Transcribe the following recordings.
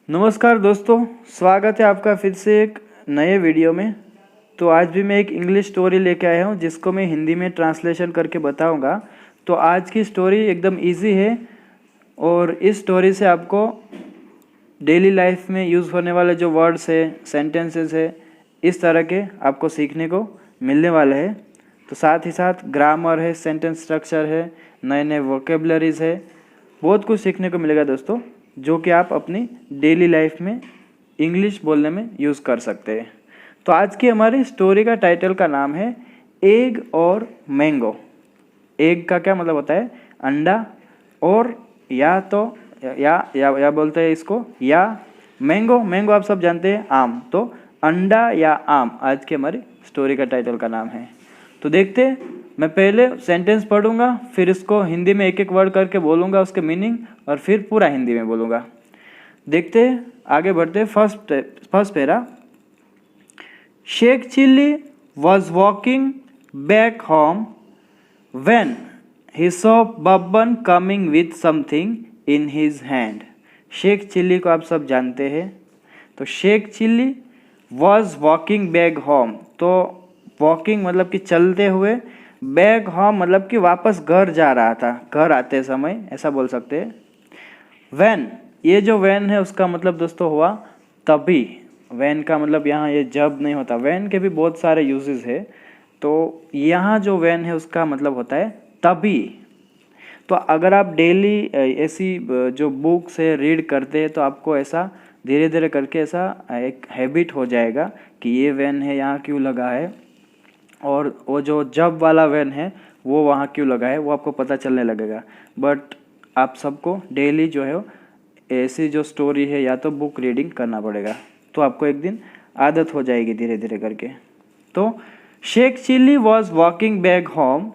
नमस्कार दोस्तों, स्वागत है आपका फिर से एक नए वीडियो में। तो आज भी मैं एक इंग्लिश स्टोरी लेके आया हूँ जिसको मैं हिंदी में ट्रांसलेशन करके बताऊँगा। तो आज की स्टोरी एकदम इजी है और इस स्टोरी से आपको डेली लाइफ में यूज़ होने वाले जो वर्ड्स है, सेंटेंसेस है, इस तरह के आपको सीखने को मिलने वाले हैं। तो साथ ही साथ ग्रामर है, सेंटेंस स्ट्रक्चर है, नए नए वोकेबलरीज है, बहुत कुछ सीखने को मिलेगा दोस्तों, जो कि आप अपनी डेली लाइफ में इंग्लिश बोलने में यूज़ कर सकते हैं। तो आज की हमारी स्टोरी का टाइटल का नाम है एग और मैंगो। एग का क्या मतलब होता है? अंडा। और या तो या बोलते हैं इसको या मैंगो। मैंगो आप सब जानते हैं, आम। तो अंडा या आम आज की हमारी स्टोरी का टाइटल का नाम है। तो देखते हैं, मैं पहले सेंटेंस पढ़ूंगा, फिर इसको हिंदी में एक एक वर्ड करके बोलूंगा, उसके मीनिंग, और फिर पूरा हिंदी में बोलूंगा। देखते हैं, आगे बढ़ते हैं। First para. Sheikh Chilli was walking back home when he saw Babban coming with something in his hand. Sheikh Chilli को आप सब जानते हैं। तो Sheikh Chilli was walking back home. तो वॉकिंग मतलब कि चलते हुए, बैक होम मतलब कि वापस घर जा रहा था, घर आते समय, ऐसा बोल सकते हैं। वैन, ये जो वैन है उसका मतलब दोस्तों हुआ तभी। वैन का मतलब यहाँ ये जब नहीं होता, वैन के भी बहुत सारे यूजेस है। तो यहाँ जो वैन है उसका मतलब होता है तभी। तो अगर आप डेली ऐसी जो बुक्स है रीड करते हैं तो आपको ऐसा धीरे धीरे करके ऐसा एक हैबिट हो जाएगा कि ये वैन है यहाँ क्यों लगा है, और वो जो जब वाला वैन है वो वहाँ क्यों लगा है, वो आपको पता चलने लगेगा। बट आप सबको डेली जो है ऐसी जो स्टोरी है या तो बुक रीडिंग करना पड़ेगा, तो आपको एक दिन आदत हो जाएगी धीरे धीरे करके। तो Sheikh Chilli was walking back home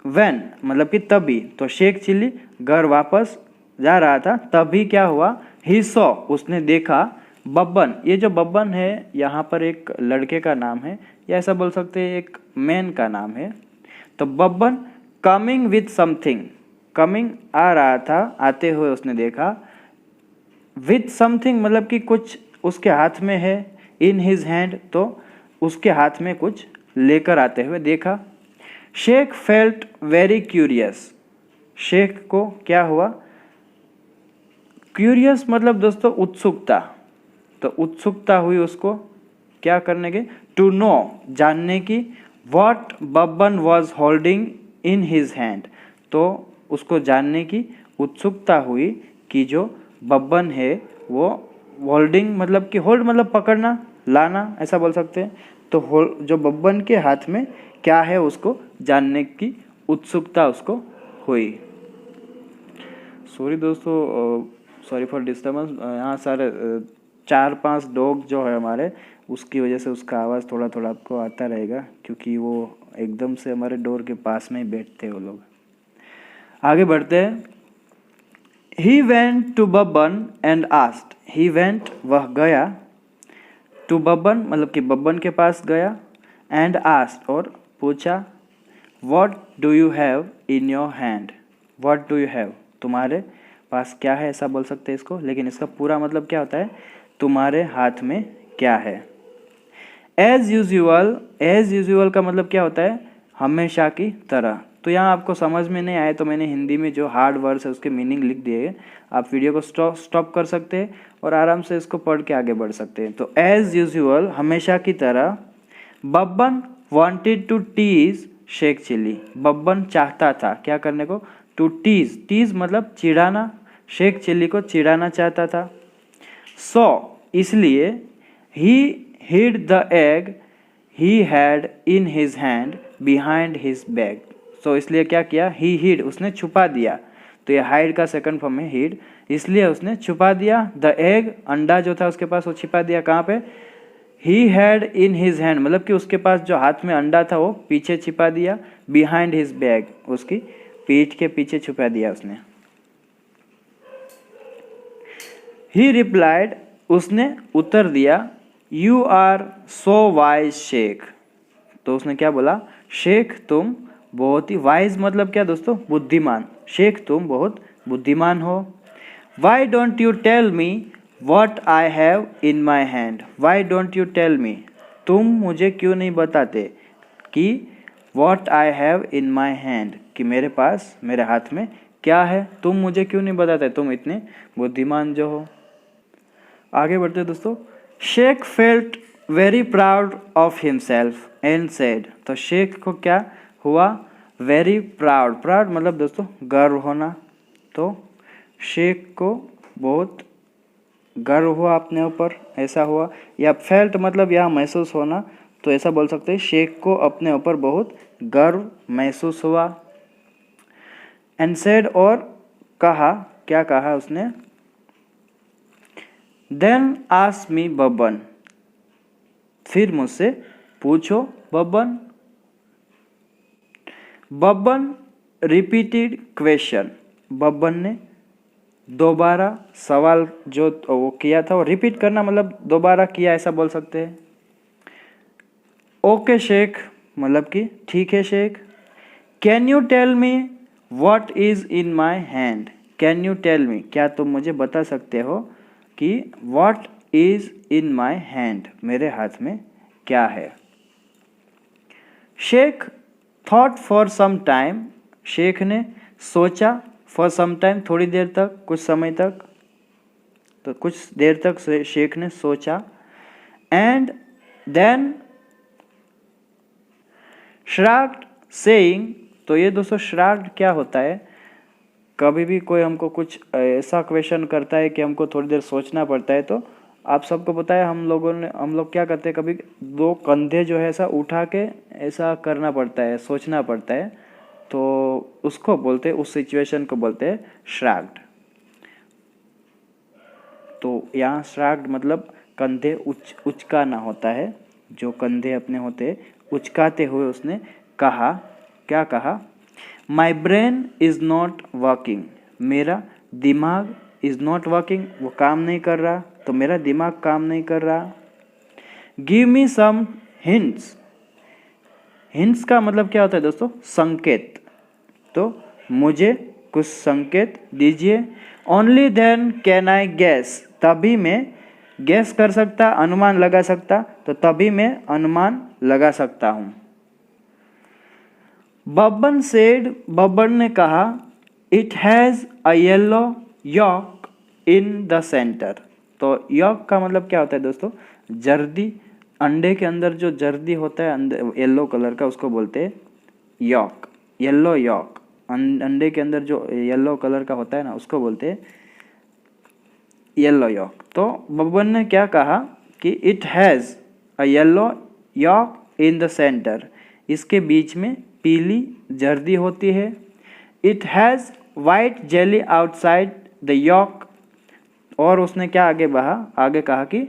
when मतलब कि तभी। तो शेख चिल्ली घर वापस जा रहा था, तभी क्या हुआ? ही सॉ, उसने देखा, बब्बन, ये जो बब्बन है यहाँ पर एक लड़के का नाम है, या ऐसा बोल सकते हैं एक मैन का नाम है। तो Babban coming with something, coming आ रहा था, आते हुए उसने देखा। विथ समथिंग मतलब कि कुछ उसके हाथ में है। इन हिज हैंड, तो उसके हाथ में कुछ लेकर आते हुए देखा। Sheikh felt very curious, Sheikh को क्या हुआ? क्यूरियस मतलब दोस्तों उत्सुकता। तो उत्सुकता हुई उसको क्या करने के? टू नो, जानने की। What Babban was holding in his hand, तो उसको जानने की उत्सुकता हुई कि जो बब्बन है वो होल्डिंग मतलब कि होल्ड मतलब पकड़ना, लाना, ऐसा बोल सकते हैं। तो जो बब्बन के हाथ में क्या है उसको जानने की उत्सुकता उसको हुई। सॉरी दोस्तों, सॉरी फॉर डिस्टर्बेंस। यहाँ सारे 4-5 डॉग जो है हमारे, उसकी वजह से उसका आवाज़ थोड़ा थोड़ा आपको आता रहेगा, क्योंकि वो एकदम से हमारे डोर के पास में ही बैठते हैं वो लोग। आगे बढ़ते हैं। He went to Babban and asked, he went वह गया, टू बब्बन मतलब कि बब्बन के पास गया, एंड आस्क्ड और पूछा, what do you have in your hand. What do you have, तुम्हारे पास क्या है, ऐसा बोल सकते हैं इसको, लेकिन इसका पूरा मतलब क्या होता है? तुम्हारे हाथ में क्या है। एज यूजुअल, एज यूजुअल का मतलब क्या होता है? हमेशा की तरह। तो यहाँ आपको समझ में नहीं आए तो मैंने हिंदी में जो हार्ड वर्ड्स है उसके मीनिंग लिख दिए। आप वीडियो को स्टॉप कर सकते हैं और आराम से इसको पढ़ के आगे बढ़ सकते हैं। तो एज यूजुअल, हमेशा की तरह, Babban wanted to tease Sheikh Chilli, Babban चाहता था क्या करने को? टू टीज, टीज मतलब चिढ़ाना, शेख चिल्ली को चिढ़ाना चाहता था। सो, इसलिए, ही hid the egg he had in his hand behind his back। सो इसलिए क्या किया? he hid, उसने छुपा दिया। तो ये hide का सेकंड फॉर्म है hid, इसलिए उसने छुपा दिया। the egg, अंडा जो था उसके पास, वो छिपा दिया कहाँ पे? he had in his hand मतलब कि उसके पास जो हाथ में अंडा था वो पीछे छिपा दिया। behind his back, उसकी पीठ के पीछे छुपा दिया उसने। he replied, उसने उत्तर दिया, you are so wise Sheikh. तो उसने क्या बोला? शेख तुम बहुत ही, वाइज मतलब क्या दोस्तों? बुद्धिमान। शेख तुम बहुत बुद्धिमान हो। Why don't you tell me what I have in my hand, why don't you tell me, तुम मुझे क्यों नहीं बताते कि what I have in my hand, कि मेरे पास मेरे हाथ में क्या है, तुम मुझे क्यों नहीं बताते, तुम इतने बुद्धिमान जो हो। आगे बढ़ते दोस्तों। Sheikh felt very proud of himself and said, तो शेख को क्या हुआ, वेरी प्राउड, प्राउड मतलब दोस्तों गर्व होना, तो शेख को बहुत गर्व हुआ अपने ऊपर, ऐसा हुआ। या फेल्ट मतलब यहाँ महसूस होना, तो ऐसा बोल सकते हैं शेख को अपने ऊपर बहुत गर्व महसूस हुआ। एंड सेड, और कहा, क्या कहा उसने, देन आस्क मी बब्बन, फिर मुझसे पूछो बब्बन। बब्बन रिपीटेड क्वेश्चन, बब्बन ने दोबारा सवाल जो वो किया था, वो रिपीट करना मतलब दोबारा किया, ऐसा बोल सकते हैं। ओके शेख मतलब कि ठीक है Sheikh. Can you tell me what is in my hand, can you tell me, क्या तुम मुझे बता सकते हो कि what is in my hand, मेरे हाथ में क्या है। Sheikh thought for some time, Sheikh ने सोचा, फॉर सम टाइम थोड़ी देर तक, कुछ समय तक, तो कुछ देर तक शेख ने सोचा। एंड देन श्राग्ड सेइंग, तो ये दोस्तों श्राग्ड क्या होता है, कभी भी कोई हमको कुछ ऐसा क्वेश्चन करता है कि हमको थोड़ी देर सोचना पड़ता है, तो आप सबको पता है हम लोग क्या करते हैं, कभी दो कंधे जो है ऐसा उठा के ऐसा करना पड़ता है, सोचना पड़ता है, तो उसको बोलते हैं, उस सिचुएशन को बोलते हैं श्राग्ड। तो यहाँ श्राग्ड मतलब कंधे उचकाना होता है, जो कंधे अपने होते हैं उचकाते हुए उसने कहा, क्या कहा, my brain is not working, मेरा दिमाग इज़ नॉट वर्किंग, वो काम नहीं कर रहा, तो मेरा दिमाग काम नहीं कर रहा। Give me some hints, hints का मतलब क्या होता है दोस्तों, संकेत, तो मुझे कुछ संकेत दीजिए। Only then can I guess, तभी मैं गैस कर सकता, अनुमान लगा सकता, तो तभी मैं अनुमान लगा सकता हूँ। बब्बन सेड, बब्बन ने कहा, it has a yellow yolk in the centre, तो यॉक का मतलब क्या होता है दोस्तों, जर्दी, अंडे के अंदर जो जर्दी होता है अंदर येलो कलर का, उसको बोलते हैं यॉक, येलो यॉक, अंडे के अंदर जो येलो कलर का होता है ना, उसको बोलते हैं येलो यॉक। तो बब्बन ने क्या कहा कि it has a yellow yolk in the centre, इसके बीच में पीली जर्दी होती है। It has white jelly outside the yolk, और उसने क्या आगे कहा कि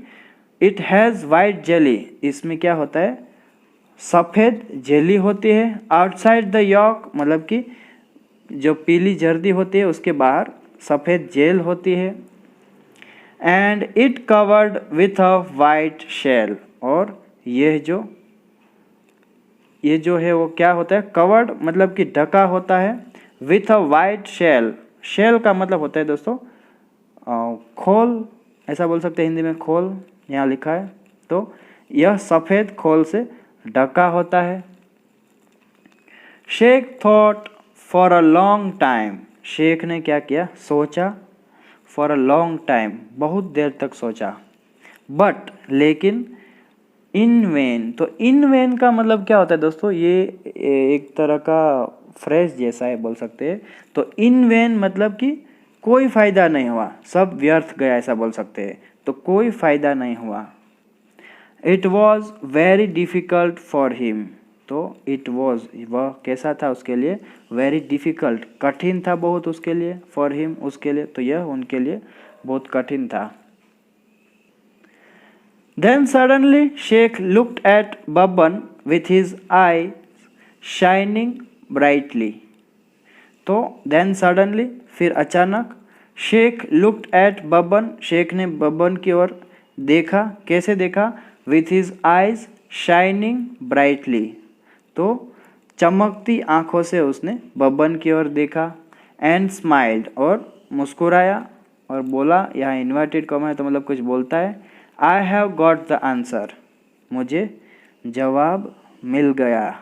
इट हैज़ वाइट जेली, इसमें क्या होता है, सफ़ेद जेली होती है। आउटसाइड द यॉक मतलब कि जो पीली जर्दी होती है उसके बाहर सफ़ेद जेल होती है। And it covered with a white shell, और ये जो है वो क्या होता है, कवर्ड मतलब कि ढका होता है, with a white shell, shell का मतलब होता है दोस्तों खोल, ऐसा बोल सकते हैं हिंदी में खोल, यहाँ लिखा है, तो यह सफ़ेद खोल से ढका होता है। Sheikh thought for a long time, Sheikh ने क्या किया, सोचा, फॉर अ लॉन्ग टाइम, बहुत देर तक सोचा। बट लेकिन, इन वेन, तो इन वेन का मतलब क्या होता है दोस्तों, ये एक तरह का फ्रेज जैसा है बोल सकते हैं। तो इन वेन मतलब कि कोई फ़ायदा नहीं हुआ, सब व्यर्थ गया, ऐसा बोल सकते हैं, तो कोई फ़ायदा नहीं हुआ। It was very difficult for him, तो इट वॉज, वह कैसा था उसके लिए, वेरी डिफ़िकल्ट, कठिन था बहुत उसके लिए, फॉर हिम उसके लिए, तो यह उनके लिए बहुत कठिन था। Then suddenly Sheikh looked at Babban with his eye shining brightly, तो देन सडनली फिर अचानक, शेख लुक्ड एट बब्बन, शेख ने बब्बन की ओर देखा, कैसे देखा, with his eyes shining brightly, तो चमकती आंखों से उसने बब्बन की ओर देखा। एंड स्माइल्ड, और मुस्कुराया। और बोला, यहाँ इन्वर्टेड कॉमा है तो मतलब कुछ बोलता है। I have got the answer, मुझे जवाब मिल गया।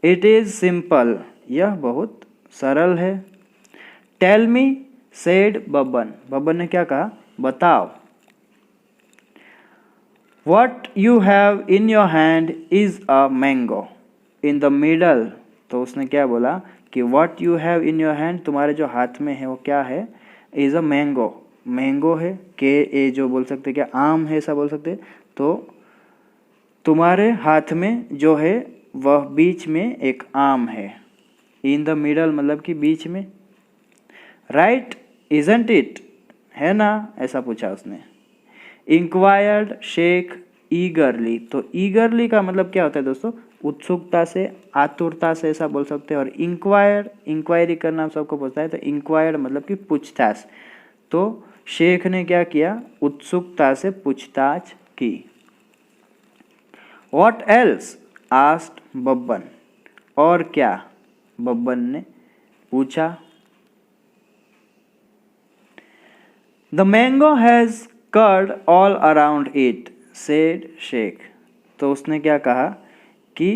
इट इज़ सिंपल, यह बहुत सरल है। Tell me, said Babban, Babban ने क्या कहा, बताओ। What you have in your hand is a mango. In the middle, तो उसने क्या बोला कि what you have in your hand, तुम्हारे जो हाथ में है वो क्या है, is a mango. मैंगो है, के ए जो बोल सकते क्या, आम है ऐसा बोल सकते। तो तुम्हारे हाथ में जो है वह बीच में एक आम है। इन द मिडल मतलब कि बीच में। राइट इजंट इट, है ना, ऐसा पूछा उसने। इंक्वायर्ड शेख ईगरली, तो ईगरली का मतलब क्या होता है दोस्तों, उत्सुकता से, आतुरता से ऐसा बोल सकते हैं। और इंक्वायरी करना सबको पता है, तो इंक्वायर्ड मतलब कि पूछताछ। तो शेख ने क्या किया, उत्सुकता से पूछताछ की। What else? asked बब्बन, और क्या, बब्बन ने पूछा। The mango has curd all around it, said Sheikh. तो उसने क्या कहा कि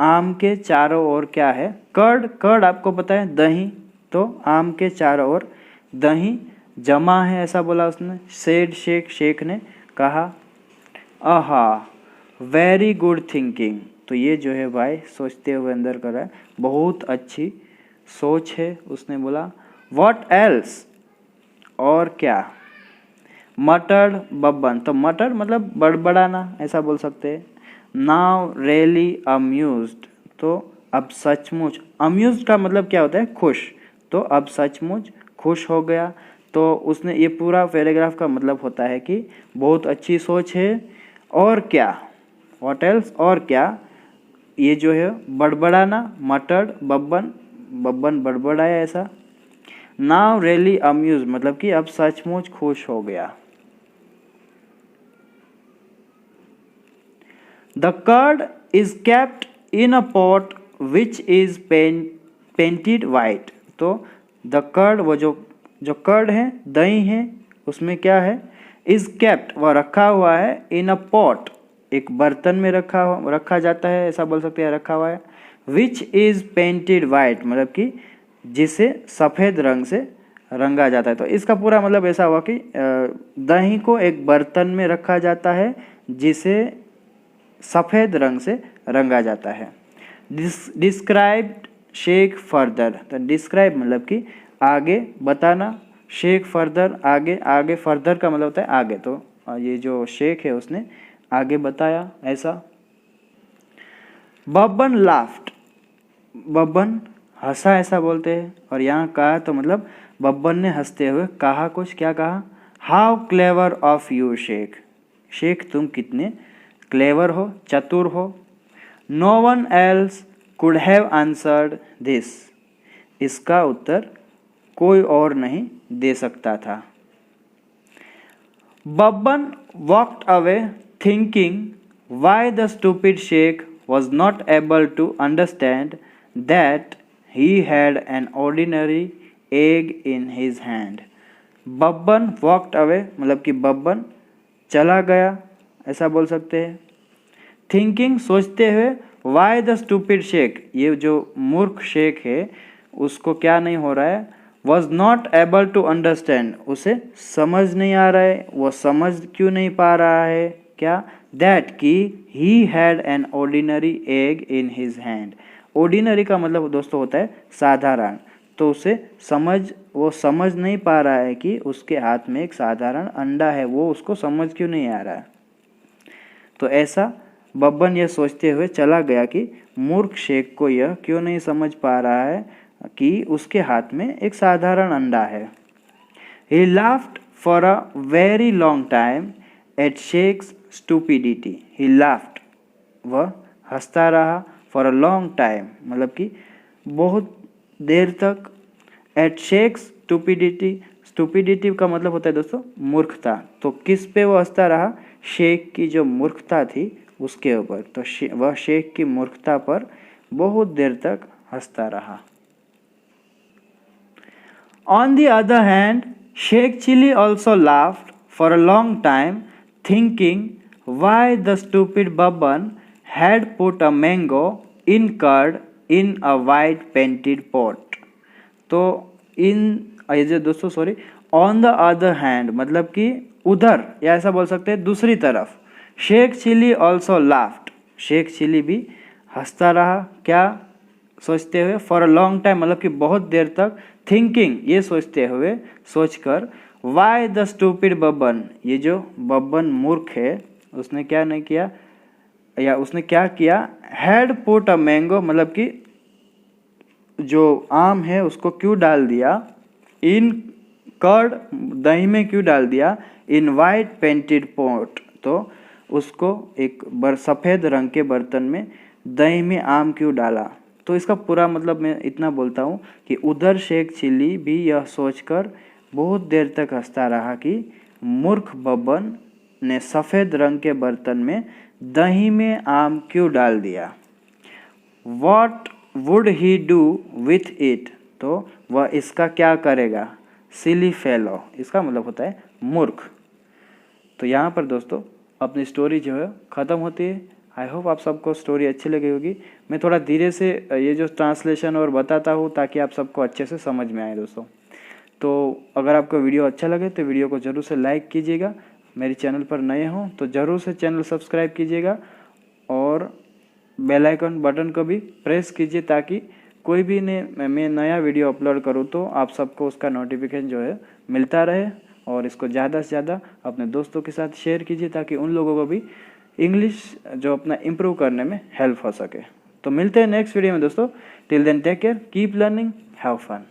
आम के चारों ओर क्या है, कर्ड। कर्ड आपको पता है दही, तो आम के चारों ओर दही जमा है ऐसा बोला उसने। सेड शेख ने कहा। आहा, वेरी गुड थिंकिंग, तो ये जो है भाई सोचते हुए अंदर कर रहा है, बहुत अच्छी सोच है। उसने बोला व्हाट एल्स, और क्या। मटर्ड बब्बन, तो मटर मतलब बड़बड़ाना ऐसा बोल सकते हैं। नाउ रियली अम्यूज्ड, तो अब सचमुच, अम्यूज्ड का मतलब क्या होता है, खुश, तो अब सचमुच खुश हो गया। तो उसने ये पूरा पैराग्राफ का मतलब होता है कि बहुत अच्छी सोच है, और क्या, व्हाट एल्स, और क्या, ये जो है बड़बड़ाना, मटर्ड बब्बन, बब्बन बड़बड़ाया ऐसा। नाउ रियली अम्यूज मतलब कि अब सचमुच खुश हो गया। The curd is kept in a pot which is painted white, तो द कर्ड, वो जो कर्ड है, दही है, उसमें क्या है, इज केप्ट, वह रखा हुआ है, इन अ पॉट, एक बर्तन में रखा जाता है ऐसा बोल सकते हैं, रखा हुआ है। विच इज पेंटेड वाइट मतलब कि जिसे सफ़ेद रंग से रंगा जाता है। तो इसका पूरा मतलब ऐसा हुआ कि दही को एक बर्तन में रखा जाता है जिसे सफ़ेद रंग से रंगा जाता है। डिस्क्राइब शेख फर्दर, तो डिस्क्राइब मतलब कि आगे बताना, शेख फर्दर आगे, आगे फर्दर का मतलब होता है आगे। तो ये जो शेख है उसने आगे बताया ऐसा। बब्बन लाफ्ट, बब्बन हंसा ऐसा बोलते हैं। और यहाँ कहा तो मतलब बब्बन ने हंसते हुए कहा कुछ, क्या कहा, how clever of you Sheikh, Sheikh तुम कितने क्लेवर हो, चतुर हो। No one else could have answered this, इसका उत्तर कोई और नहीं दे सकता था। Babban walked away thinking why the stupid sheikh was not able to understand that he had an ordinary egg in his hand. Babban walked away मतलब कि बब्बन चला गया ऐसा बोल सकते हैं। थिंकिंग सोचते हुए, वाई द स्टूपिड शेख, ये जो मूर्ख शेख है उसको क्या नहीं हो रहा है, was not able to understand, उसे समझ नहीं आ रहा है, वो समझ क्यों नहीं पा रहा है, क्या, दैट कि he had an ordinary egg in his hand. Ordinary का मतलब दोस्तों होता है साधारण, तो उसे वो समझ नहीं पा रहा है कि उसके हाथ में एक साधारण अंडा है, वो उसको समझ क्यों नहीं आ रहा है। तो ऐसा बब्बन यह सोचते हुए चला गया कि मूर्ख शेख को यह क्यों नहीं समझ पा रहा है कि उसके हाथ में एक साधारण अंडा है। He laughed for a very long time at Sheikh's stupidity. He laughed, वह हंसता रहा, for a long time मतलब कि बहुत देर तक, at Sheikh's stupidity, stupidity का मतलब होता है दोस्तों मूर्खता। तो किस पे वो हंसता रहा, शेख की जो मूर्खता थी उसके ऊपर। तो वह शेख की मूर्खता पर बहुत देर तक हंसता रहा। On the other hand, Sheikh Chilli also laughed for a long time thinking why the stupid Babban had put a mango in curd in a white painted pot. तो दोस्तों sorry, on the other hand मतलब कि उधर, या ऐसा बोल सकते हैं दूसरी तरफ, शेख चिली ऑल्सो लाफ्ड, शेख चिली भी हंसता रहा, क्या सोचते हुए, फॉर अ लॉन्ग टाइम मतलब कि बहुत देर तक, थिंकिंग ये सोचते हुए, सोचकर, वाई द स्टूपिड बब्बन, ये जो बब्बन मूर्ख है उसने क्या नहीं किया, या उसने क्या किया, हैड पुट अ मैंगो मतलब कि जो आम है उसको क्यों डाल दिया, इन कर्ड दही में क्यों डाल दिया, इन वाइट पेंटेड पॉट, तो उसको एक सफ़ेद रंग के बर्तन में दही में आम क्यों डाला। तो इसका पूरा मतलब मैं इतना बोलता हूँ कि उधर शेख चिली भी यह सोचकर बहुत देर तक हंसता रहा कि मूर्ख बब्बन ने सफ़ेद रंग के बर्तन में दही में आम क्यों डाल दिया। What would he do with it? तो वह इसका क्या करेगा, सिली फेलो, इसका मतलब होता है मूर्ख। तो यहाँ पर दोस्तों अपनी स्टोरी जो है ख़त्म होती है। आई होप आप सबको स्टोरी अच्छी लगी होगी। मैं थोड़ा धीरे से ये जो ट्रांसलेशन और बताता हूँ ताकि आप सबको अच्छे से समझ में आए दोस्तों। तो अगर आपको वीडियो अच्छा लगे तो वीडियो को ज़रूर से लाइक कीजिएगा, मेरे चैनल पर नए हों तो ज़रूर से चैनल सब्सक्राइब कीजिएगा और बेल आइकन बटन को भी प्रेस कीजिए ताकि कोई भी मैं नया वीडियो अपलोड करूँ तो आप सबको उसका नोटिफिकेशन जो है मिलता रहे। और इसको ज़्यादा से ज़्यादा अपने दोस्तों के साथ शेयर कीजिए ताकि उन लोगों को भी इंग्लिश जो अपना इम्प्रूव करने में हेल्प हो सके। तो मिलते हैं नेक्स्ट वीडियो में दोस्तों। Till then take care, keep learning, have fun.